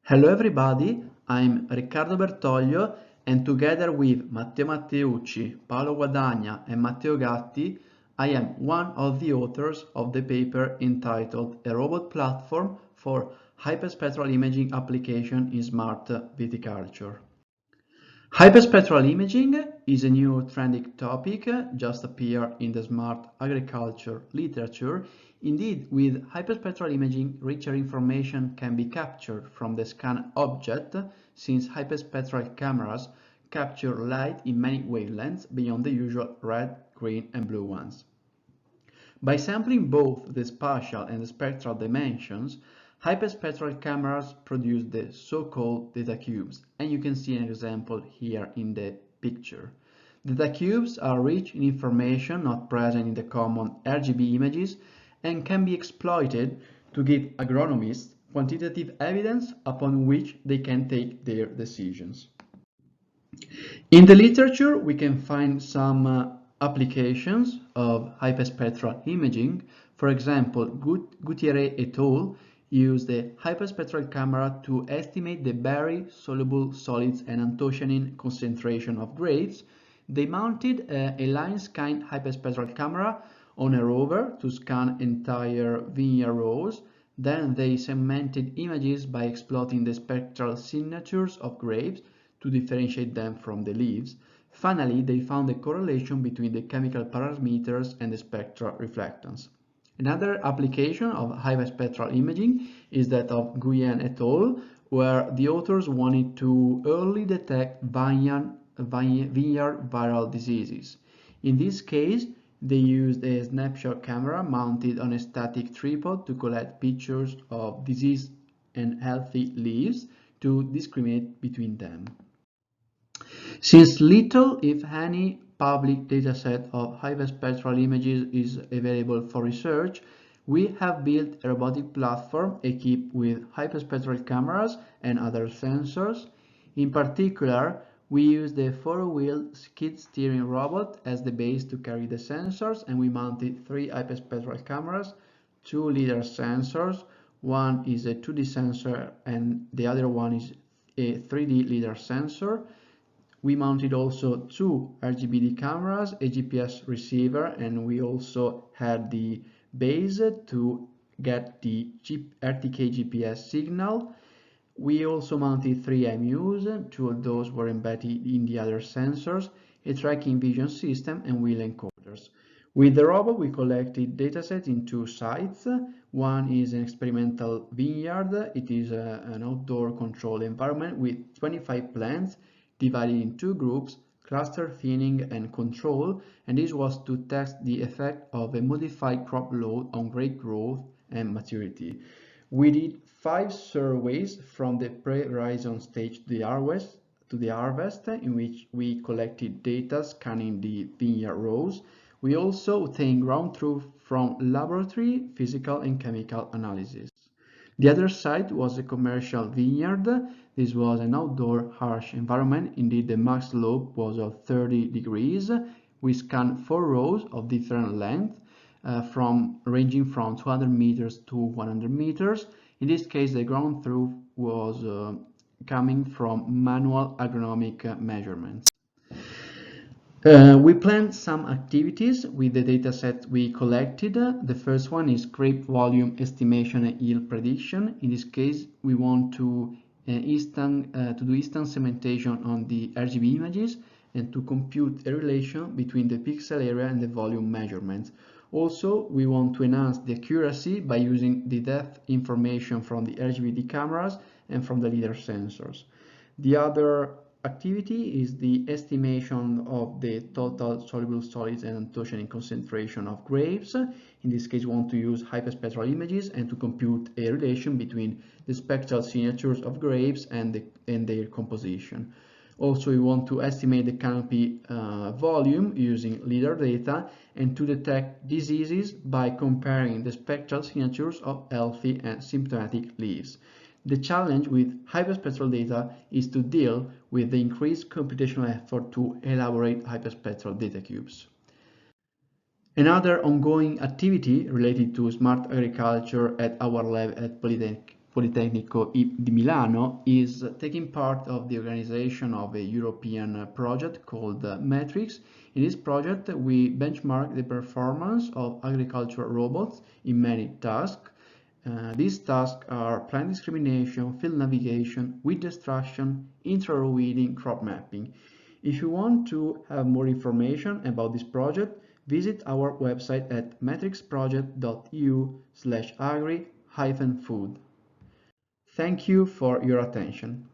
Hello everybody, I'm Riccardo Bertoglio and together with Matteo Matteucci, Paolo Guadagna and Matteo Gatti, I am one of the authors of the paper entitled A Robot Platform for Hyperspectral Imaging Application in Smart Viticulture. Hyperspectral imaging is a new trending topic, just appeared in the smart agriculture literature. Indeed, with hyperspectral imaging, richer information can be captured from the scan object, since hyperspectral cameras capture light in many wavelengths beyond the usual red, green and blue ones. By sampling both the spatial and the spectral dimensions, hyperspectral cameras produce the so-called data cubes, and you can see an example here in the picture. Data cubes are rich in information not present in the common RGB images and can be exploited to give agronomists quantitative evidence upon which they can take their decisions. In the literature, we can find some applications of hyperspectral imaging. For example, Gutierrez et al. Used the hyperspectral camera to estimate the very soluble solids and anthocyanin concentration of grapes. They mounted a line-scan hyperspectral camera on a rover to scan entire vineyard rows. Then they segmented images by exploiting the spectral signatures of grapes to differentiate them from the leaves. Finally, they found a correlation between the chemical parameters and the spectral reflectance. Another application of hyperspectral imaging is that of Guyen et al., where the authors wanted to early detect vineyard viral diseases. In this case, they used a snapshot camera mounted on a static tripod to collect pictures of diseased and healthy leaves to discriminate between them. Since little, if any, public dataset of hyperspectral images is available for research, we have built a robotic platform equipped with hyperspectral cameras and other sensors. In particular, we use the four-wheel skid steering robot as the base to carry the sensors, and we mounted 3 hyperspectral cameras, 2 LiDAR sensors. One is a 2D sensor and the other one is a 3D LiDAR sensor. We mounted also 2 RGBD cameras, a GPS receiver, and we also had the base to get the RTK GPS signal. We also mounted 3 MUs, 2 of those were embedded in the other sensors, a tracking vision system and wheel encoders. With the robot, we collected datasets in 2 sites. One is an experimental vineyard. It is an outdoor controlled environment with 25 plants divided in 2 groups, cluster thinning and control, and this was to test the effect of a modified crop load on grape growth and maturity. We did 5 surveys from the pre-horizon stage to the harvest, in which we collected data scanning the vineyard rows. We also obtained ground truth from laboratory, physical and chemical analysis. The other site was a commercial vineyard. This was an outdoor harsh environment. Indeed, the max slope was of 30 degrees. We scanned 4 rows of different length, ranging from 200 meters to 100 meters. In this case, the ground truth was coming from manual agronomic measurements. We planned some activities with the dataset we collected. The first one is grape volume estimation and yield prediction. In this case, we want to do instant segmentation on the RGB images and to compute a relation between the pixel area and the volume measurements. Also, we want to enhance the accuracy by using the depth information from the RGBD cameras and from the LiDAR sensors. The other activity is the estimation of the total soluble solids and anthocyanin concentration of grapes. In this case, we want to use hyperspectral images and to compute a relation between the spectral signatures of grapes and their composition. Also, we want to estimate the canopy volume using LiDAR data and to detect diseases by comparing the spectral signatures of healthy and symptomatic leaves. The challenge with hyperspectral data is to deal with the increased computational effort to elaborate hyperspectral data cubes. Another ongoing activity related to smart agriculture at our lab at Politecnico di Milano is taking part of the organization of a European project called Matrix. In this project, we benchmark the performance of agricultural robots in many tasks. These tasks are plant discrimination, field navigation, weed destruction, intra-row weeding, crop mapping. If you want to have more information about this project, visit our website at matrixproject.eu/agri-food. Thank you for your attention.